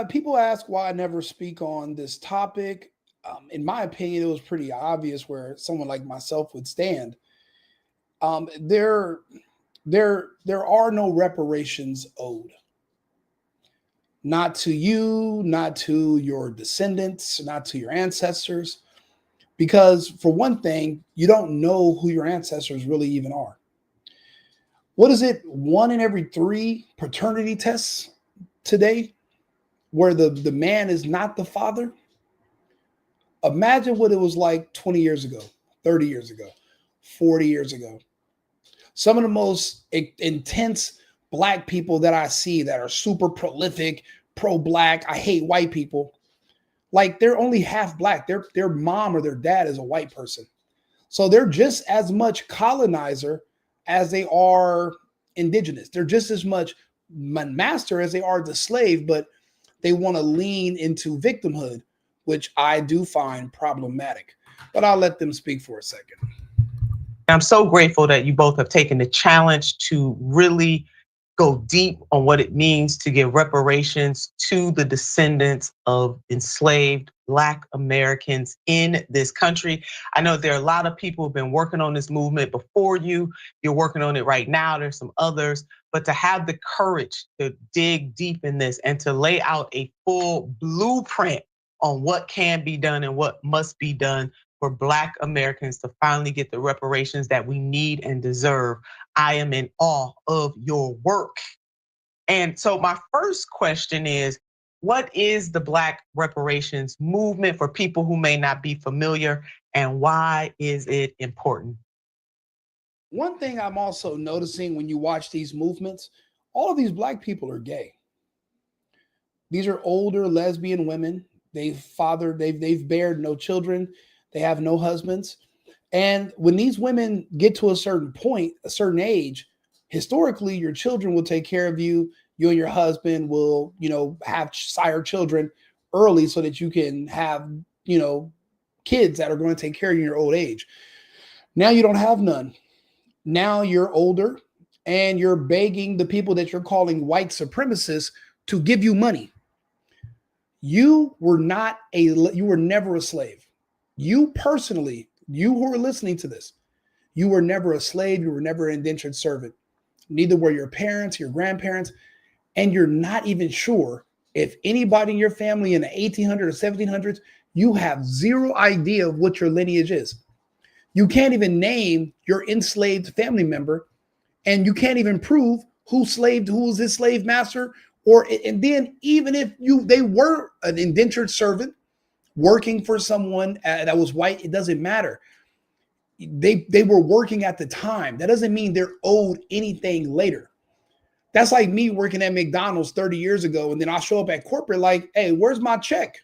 People ask why I never speak on this topic. In my opinion, it was pretty obvious where someone like myself would stand. Um, there, there are no reparations owed, not to you, not to your descendants, not to your ancestors, because for one thing, you don't know who your ancestors really even are. What is it? One in every three paternity tests today, where the man is not the father. Imagine what it was like 20 years ago, 30 years ago, 40 years ago. Some of the most intense black people that I see that are super prolific, pro black, I hate white people. Like they're only half black. Their mom or their dad is a white person. So they're just as much colonizer as they are indigenous. They're just as much master as they are the slave, but they want to lean into victimhood, which I do find problematic. But I'll let them speak for a second. I'm so grateful that you both have taken the challenge to really go deep on what it means to give reparations to the descendants of enslaved Black Americans in this country. I know there are a lot of people who've been working on this movement before you. You're working on it right now. There's some others. But to have the courage to dig deep in this and to lay out a full blueprint on what can be done and what must be done for Black Americans to finally get the reparations that we need and deserve. I am in awe of your work. And so my first question is, what is the Black reparations movement for people who may not be familiar, and why is it important? One thing I'm also noticing when you watch these movements, all of these black people are gay. These are older lesbian women. They've bared no children. They have no husbands. And when these women get to a certain point, a certain age, historically, your children will take care of you. You and your husband will, have sire children early so that you can have, you know, kids that are going to take care of you in your old age. Now you don't have none. Now you're older and you're begging the people that you're calling white supremacists to give you money. You were never a slave. You personally, you who are listening to this, you were never a slave, you were never an indentured servant. Neither were your parents, your grandparents, and you're not even sure if anybody in your family in the 1800s or 1700s, you have zero idea of what your lineage is. You can't even name your enslaved family member, and you can't even prove who was his slave master. Or and then even if they were an indentured servant working for someone that was white, it doesn't matter. They were working at the time. That doesn't mean they're owed anything later. That's like me working at McDonald's 30 years ago, and then I show up at corporate like, hey, where's my check?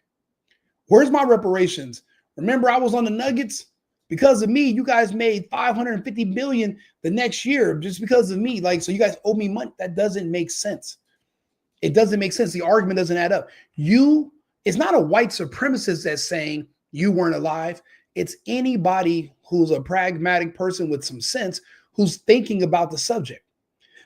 Where's my reparations? Remember, I was on the Nuggets? Because of me, you guys made 550 million the next year just because of me. Like, so you guys owe me money. That doesn't make sense. It doesn't make sense. The argument doesn't add up. It's not a white supremacist that's saying you weren't alive. It's anybody who's a pragmatic person with some sense who's thinking about the subject.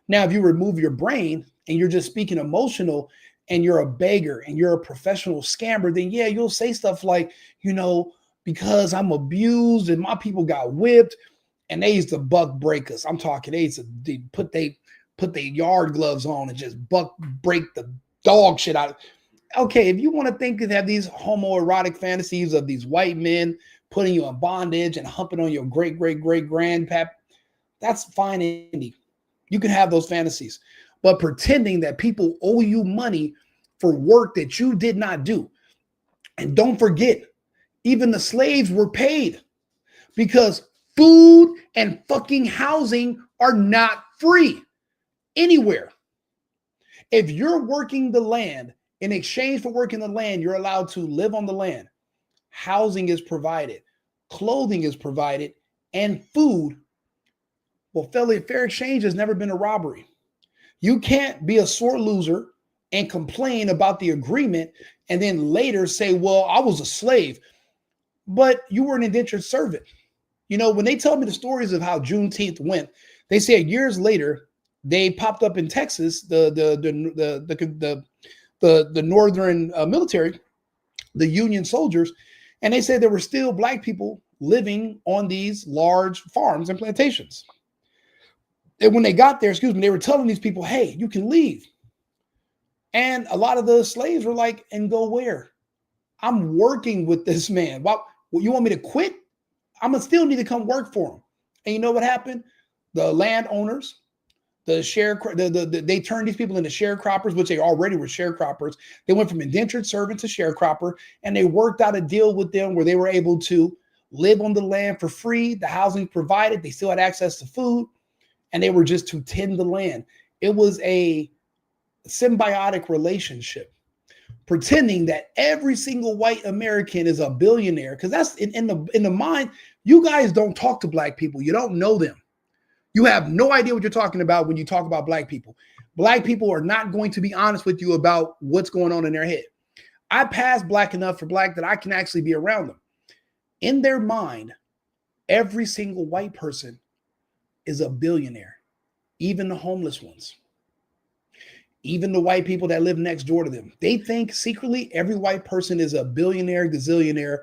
Now, if you remove your brain and you're just speaking emotional and you're a beggar and you're a professional scammer, then yeah, you'll say stuff like, because I'm abused and my people got whipped and they used to buck break us. I'm talking, they used to put their yard gloves on and just buck break the dog shit out. Okay, if you want to think and have these homoerotic fantasies of these white men putting you in bondage and humping on your great great great grandpap, that's fine, Indy. You can have those fantasies, but pretending that people owe you money for work that you did not do. And don't forget, even the slaves were paid because food and fucking housing are not free anywhere. If you're working the land, in exchange for working the land, you're allowed to live on the land. Housing is provided, clothing is provided, and food. Well, fair exchange has never been a robbery. You can't be a sore loser and complain about the agreement and then later say, well, I was a slave, but you were an indentured servant. When they tell me the stories of how Juneteenth went, they say years later they popped up in Texas. The the northern military, the Union soldiers, and they said there were still black people living on these large farms and plantations. And when they got there, they were telling these people, hey, you can leave. And a lot of the slaves were like, and go where? I'm working with this man. Well, you want me to quit? I'm gonna still need to come work for him. And you know what happened? The landowners, they turned these people into sharecroppers, which they already were sharecroppers. They went from indentured servant to sharecropper, and they worked out a deal with them where they were able to live on the land for free. The housing provided, they still had access to food, and they were just to tend the land. It was a symbiotic relationship, pretending that every single white American is a billionaire, because that's in the mind. You guys don't talk to black people. You don't know them. You have no idea what you're talking about when you talk about black people. Black people are not going to be honest with you about what's going on in their head. I pass black enough for black that I can actually be around them. In their mind, every single white person is a billionaire, even the homeless ones, even the white people that live next door to them. They think secretly every white person is a billionaire, gazillionaire,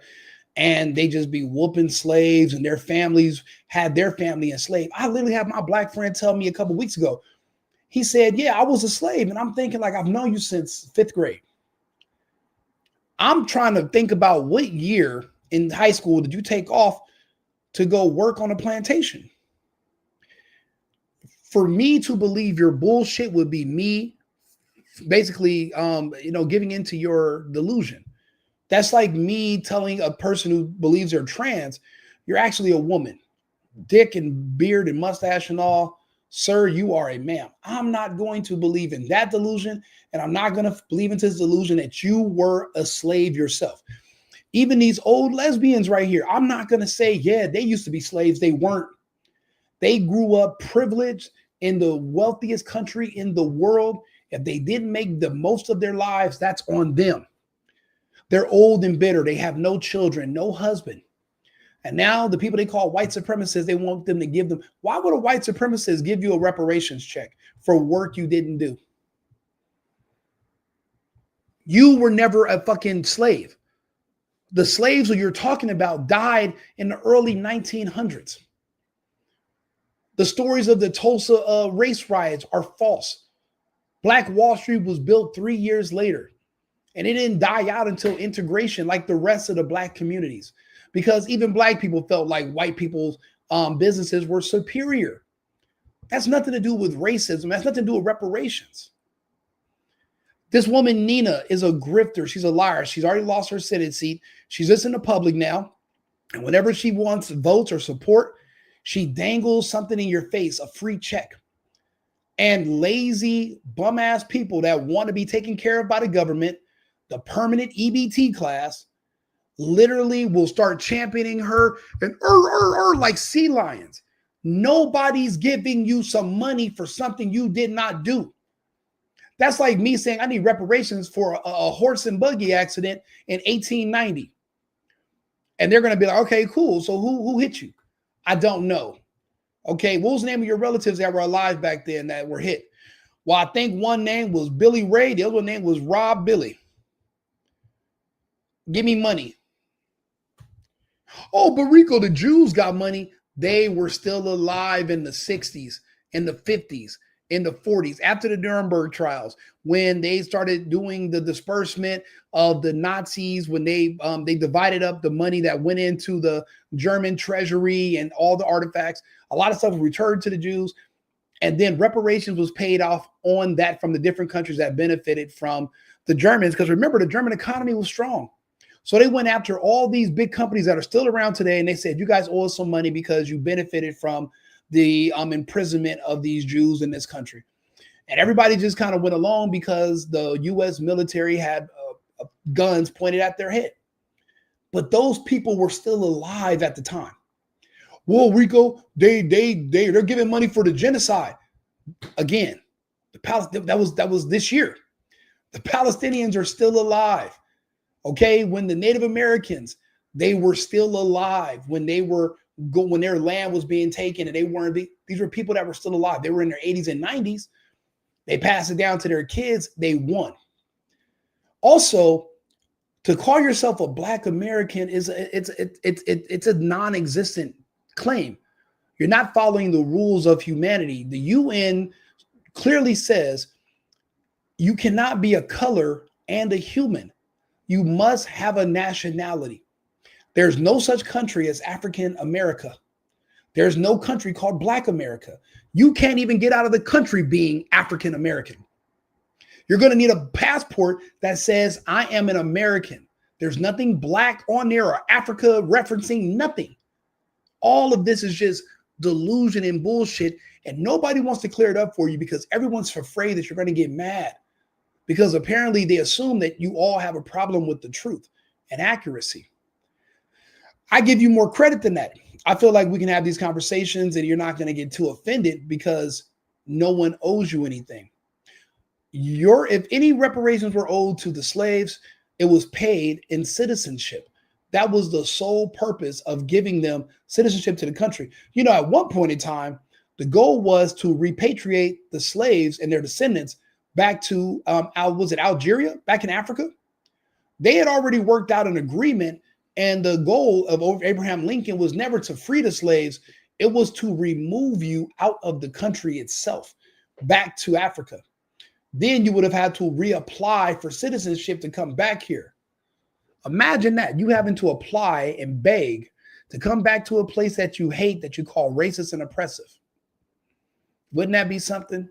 and they just be whooping slaves, and their families had their family enslaved. I literally had my black friend tell me a couple weeks ago, he said, yeah, I was a slave. And I'm thinking, like, I've known you since 5th grade. I'm trying to think about what year in high school did you take off to go work on a plantation? For me to believe your bullshit would be me basically, giving into your delusion. That's like me telling a person who believes they're trans, you're actually a woman, dick and beard and mustache and all. Sir, you are a man. I'm not going to believe in that delusion, and I'm not going to believe into this delusion that you were a slave yourself. Even these old lesbians right here, I'm not going to say, yeah, they used to be slaves. They weren't. They grew up privileged in the wealthiest country in the world. If they didn't make the most of their lives, that's on them. They're old and bitter. They have no children, no husband. And now the people they call white supremacists, they want them to give them. Why would a white supremacist give you a reparations check for work you didn't do? You were never a fucking slave. The slaves who you're talking about died in the early 1900s. The stories of the Tulsa race riots are false. Black Wall Street was built 3 years later. And it didn't die out until integration like the rest of the black communities, because even black people felt like white people's businesses were superior. That's nothing to do with racism. That's nothing to do with reparations. This woman, Nina, is a grifter. She's a liar. She's already lost her Senate seat. She's just in the public now. And whenever she wants votes or support, she dangles something in your face, a free check. And lazy, bum-ass people that want to be taken care of by the government, the permanent EBT class, literally will start championing her and like sea lions. Nobody's giving you some money for something you did not do. That's like me saying I need reparations for a horse and buggy accident in 1890. And they're going to be like, okay, cool. So who hit you? I don't know. Okay, what was the name of your relatives that were alive back then that were hit? Well, I think one name was Billy Ray. The other name was Rob Billy. Give me money. Oh, but Rico, the Jews got money. They were still alive in the 60s, in the 50s, in the 40s, after the Nuremberg trials, when they started doing the disbursement of the Nazis, when they divided up the money that went into the German treasury and all the artifacts. A lot of stuff was returned to the Jews. And then reparations was paid off on that from the different countries that benefited from the Germans. Because remember, the German economy was strong. So they went after all these big companies that are still around today, and they said, you guys owe us some money because you benefited from the imprisonment of these Jews in this country. And everybody just kind of went along because the U.S. military had guns pointed at their head. But those people were still alive at the time. Well, Rico, they're giving money for the genocide. Again, that was this year. The Palestinians are still alive. Okay, when the Native Americans, they were still alive when when their land was being taken, and these were people that were still alive. They were in their 80s and 90s. They passed it down to their kids. They won. Also, to call yourself a Black American it's a non-existent claim. You're not following the rules of humanity. The UN clearly says you cannot be a color and a human. You must have a nationality. There's no such country as African America. There's no country called Black America. You can't even get out of the country being African American. You're going to need a passport that says, I am an American. There's nothing Black on there or Africa referencing, nothing. All of this is just delusion and bullshit. And nobody wants to clear it up for you because everyone's afraid that you're going to get mad. Because apparently they assume that you all have a problem with the truth and accuracy. I give you more credit than that. I feel like we can have these conversations and you're not going to get too offended because no one owes you anything. If any reparations were owed to the slaves, it was paid in citizenship. That was the sole purpose of giving them citizenship to the country. You know, at one point in time, the goal was to repatriate the slaves and their descendants back to, was it Algeria, back in Africa? They had already worked out an agreement, and the goal of Abraham Lincoln was never to free the slaves. It was to remove you out of the country itself, back to Africa. Then you would have had to reapply for citizenship to come back here. Imagine that, you having to apply and beg to come back to a place that you hate, that you call racist and oppressive. Wouldn't that be something?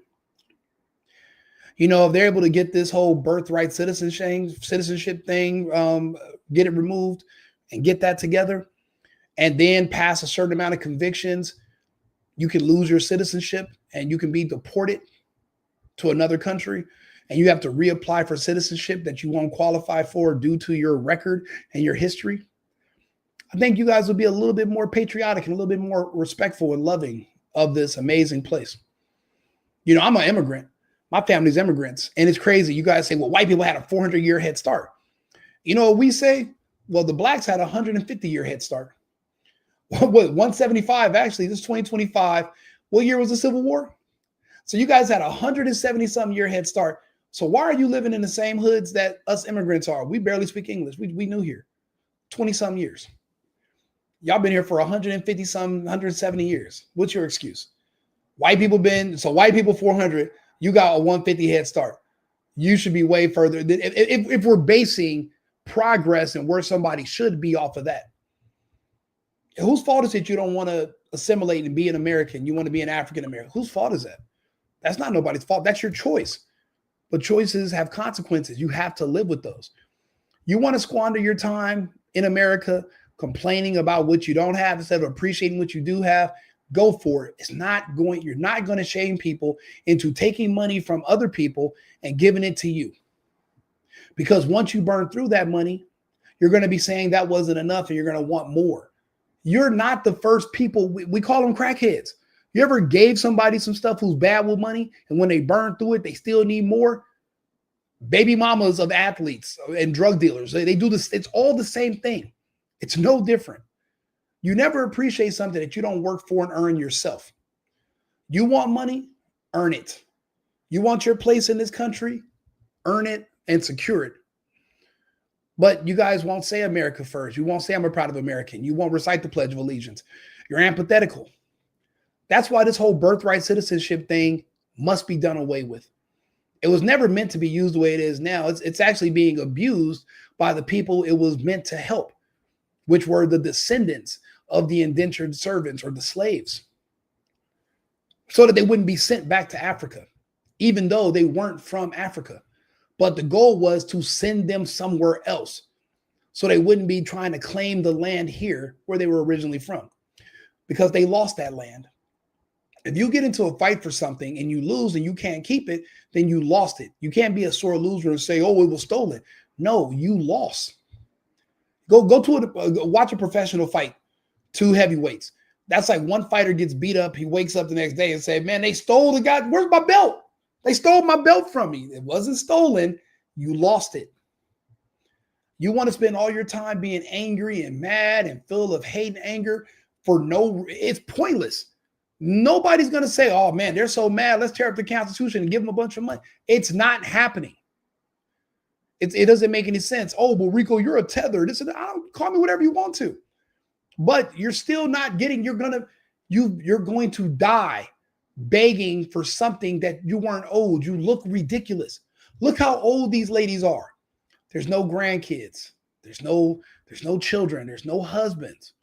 You know, if they're able to get this whole birthright citizenship thing, get it removed and get that together, and then pass a certain amount of convictions, you can lose your citizenship and you can be deported to another country, and you have to reapply for citizenship that you won't qualify for due to your record and your history. I think you guys will be a little bit more patriotic and a little bit more respectful and loving of this amazing place. You know, I'm an immigrant. My family's immigrants. And it's crazy. You guys say, well, white people had a 400-year head start. You know what we say? Well, the Blacks had a 150-year head start. What, 175, actually, this is 2025. What year was the Civil War? So you guys had a 170-some year head start. So why are you living in the same hoods that us immigrants are? We barely speak English. We new here 20-some years. Y'all been here for 150-some, 170 years. What's your excuse? White people 400, you got a 150 head start. You should be way further. If we're basing progress and where somebody should be off of that. Whose fault is it you don't want to assimilate and be an American? You want to be an African American. Whose fault is that? That's not nobody's fault. That's your choice. But choices have consequences. You have to live with those. You want to squander your time in America complaining about what you don't have instead of appreciating what you do have, go for it. You're not going to shame people into taking money from other people and giving it to you. Because once you burn through that money, you're going to be saying that wasn't enough and you're going to want more. You're not the first people. We call them crackheads. You ever gave somebody some stuff who's bad with money, and when they burn through it, they still need more? Baby mamas of athletes and drug dealers, they do this. It's all the same thing. It's no different. You never appreciate something that you don't work for and earn yourself. You want money? Earn it. You want your place in this country? Earn it and secure it. But you guys won't say America first. You won't say I'm a proud of American. You won't recite the Pledge of Allegiance. You're antithetical. That's why this whole birthright citizenship thing must be done away with. It was never meant to be used the way it is now. It's actually being abused by the people it was meant to help, which were the descendants of the indentured servants or the slaves, so that they wouldn't be sent back to Africa, even though they weren't from Africa. But the goal was to send them somewhere else so they wouldn't be trying to claim the land here where they were originally from, because they lost that land. If you get into a fight for something and you lose and you can't keep it, then you lost it. You can't be a sore loser and say, oh, it was stolen. No, you lost. Go watch a professional fight, two heavyweights. That's like one fighter gets beat up. He wakes up the next day and says, man, they stole the guy. Where's my belt? They stole my belt from me. It wasn't stolen. You lost it. You want to spend all your time being angry and mad and full of hate and anger it's pointless. Nobody's going to say, oh man, they're so mad, let's tear up the Constitution and give them a bunch of money. It's not happening. It doesn't make any sense. Oh, well, Rico, you're a tether. This and I don't call me whatever you want to, but you're still not getting. You're going to die begging for something that you weren't owed. You look ridiculous. Look how old these ladies are. There's no grandkids. There's no children. There's no husbands.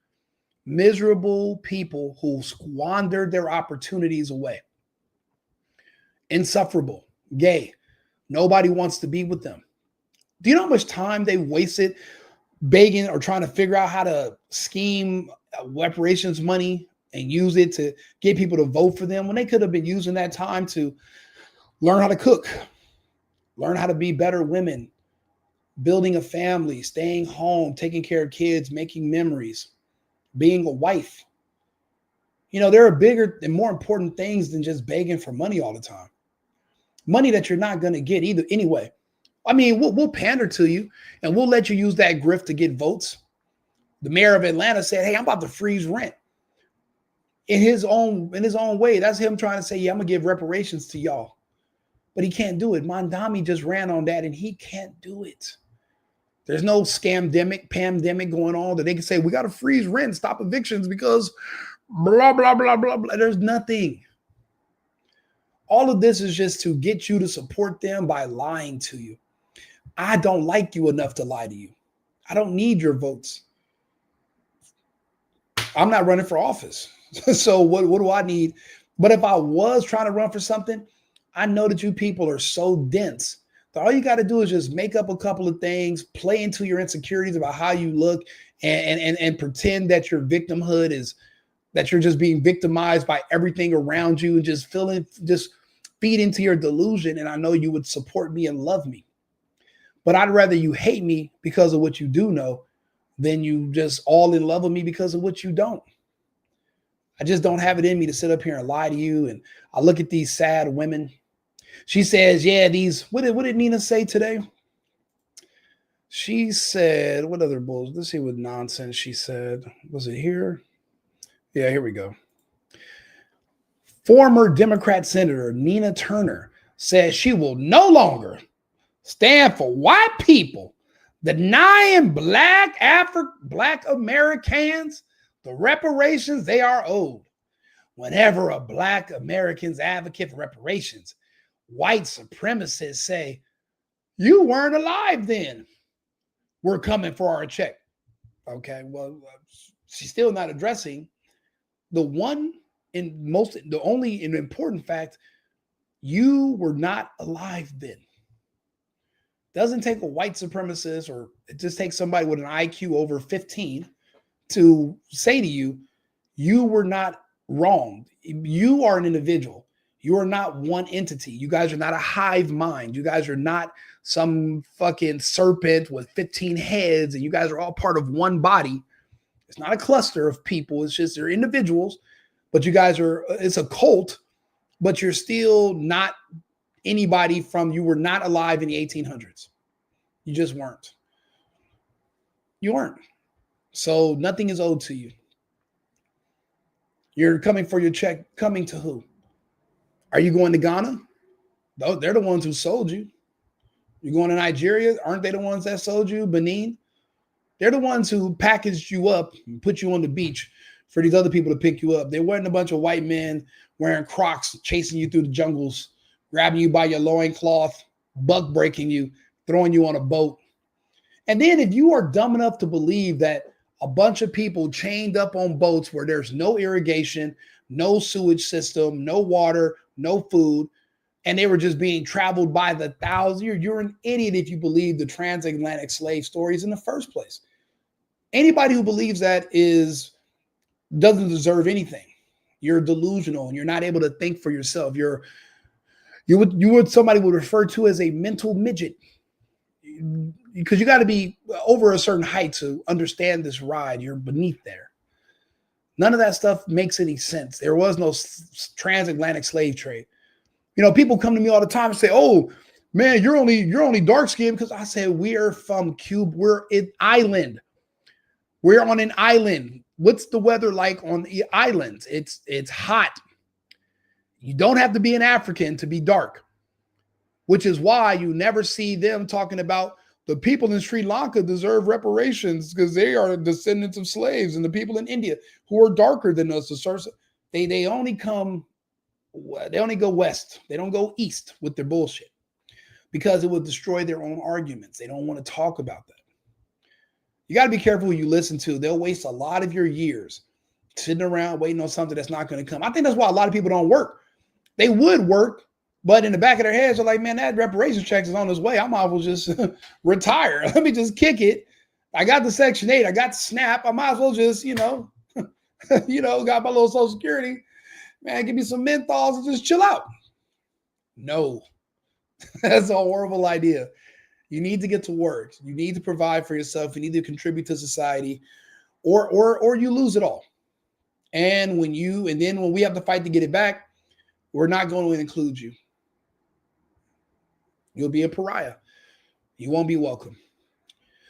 Miserable people who squandered their opportunities away. Insufferable, gay. Nobody wants to be with them. Do you know how much time they wasted begging or trying to figure out how to scheme reparations money and use it to get people to vote for them when they could have been using that time to learn how to cook, learn how to be better women, building a family, staying home, taking care of kids, making memories, being a wife. You know, there are bigger and more important things than just begging for money all the time. Money that you're not going to get either anyway. I mean, we'll pander to you and we'll let you use that grift to get votes. The mayor of Atlanta said, hey, I'm about to freeze rent. In his own way, that's him trying to say, yeah, I'm going to give reparations to y'all. But he can't do it. Mondami just ran on that and he can't do it. There's no scamdemic, pandemic going on that they can say, we got to freeze rent, stop evictions because blah, blah, blah, blah, blah. There's nothing. All of this is just to get you to support them by lying to you. I don't like you enough to lie to you. I don't need your votes. I'm not running for office. So what do I need? But if I was trying to run for something, I know that you people are so dense that all you got to do is just make up a couple of things, play into your insecurities about how you look and pretend that your victimhood is that you're just being victimized by everything around you and just feed into your delusion. And I know you would support me and love me. But I'd rather you hate me because of what you do know than you just all in love with me because of what you don't. I just don't have it in me to sit up here and lie to you. And I look at these sad women. She says, yeah, what did Nina say today? She said, what other bulls? Let's see what nonsense she said. Was it here? Yeah, here we go. Former Democrat Senator Nina Turner says she will no longer stand for white people denying Black Americans the reparations they are owed. Whenever a Black Americans advocate for reparations, white supremacists say, you weren't alive then. We're coming for our check. Okay, well, she's still not addressing the only important fact, you were not alive then. Doesn't take a white supremacist, or it just takes somebody with an IQ over 15 to say to you, you were not wrong. You are an individual. You are not one entity. You guys are not a hive mind. You guys are not some fucking serpent with 15 heads, and you guys are all part of one body. It's not a cluster of people. It's just they're individuals, but you guys it's a cult, but you're still not anybody you were not alive in the 1800s. You just weren't. You weren't. So nothing is owed to you. You're coming for your check. Coming to who? Are you going to Ghana? No, they're the ones who sold you. You're going to Nigeria? Aren't they the ones that sold you? Benin? They're the ones who packaged you up and put you on the beach for these other people to pick you up. They weren't a bunch of white men wearing Crocs, chasing you through the jungles, grabbing you by your loincloth, buck breaking you, throwing you on a boat. And then if you are dumb enough to believe that a bunch of people chained up on boats where there's no irrigation, no sewage system, no water, no food, and they were just being traveled by the thousands, you're an idiot if you believe the transatlantic slave stories in the first place. Anybody who believes that doesn't deserve anything. You're delusional and you're not able to think for yourself. You would somebody would refer to as a mental midget, because you got to be over a certain height to understand this ride. You're beneath there. None of that stuff makes any sense. There was no transatlantic slave trade. You know, people come to me all the time and say, "Oh, man, you're only dark skinned," because I said we're from Cuba. We're an island. We're on an island. What's the weather like on the islands? It's hot. You don't have to be an African to be dark, which is why you never see them talking about, The people in Sri Lanka deserve reparations because they are descendants of slaves, and the people in India who are darker than us, they only go west. They don't go east with their bullshit because it would destroy their own arguments. They don't want to talk about that. You got to be careful who you listen to. They'll waste a lot of your years sitting around waiting on something that's not going to come. I think that's why a lot of people don't work. They would work, but in the back of their heads, they're like, man, that reparations check is on its way. I might as well just retire. Let me just kick it. I got the Section 8. I got the SNAP. I might as well just, got my little Social Security. Man, give me some menthols and just chill out. No, that's a horrible idea. You need to get to work. You need to provide for yourself. You need to contribute to society, or you lose it all. And when we have to fight to get it back, we're not going to include you. You'll be a pariah. You won't be welcome.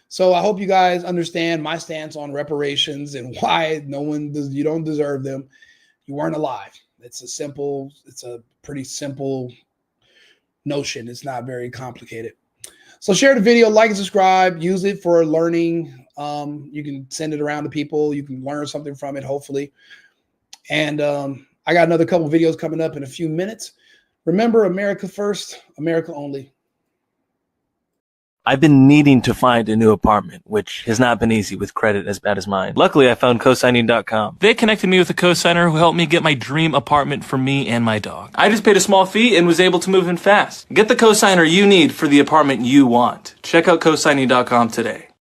So I hope you guys understand my stance on reparations and why you don't deserve them. You weren't alive. It's a pretty simple notion. It's not very complicated. So share the video, like and subscribe, use it for learning. You can send it around to people. You can learn something from it, hopefully. And I got another couple videos coming up in a few minutes. Remember, America first, America only. I've been needing to find a new apartment, which has not been easy with credit as bad as mine. Luckily, I found cosigning.com. They connected me with a cosigner who helped me get my dream apartment for me and my dog. I just paid a small fee and was able to move in fast. Get the cosigner you need for the apartment you want. Check out cosigning.com today.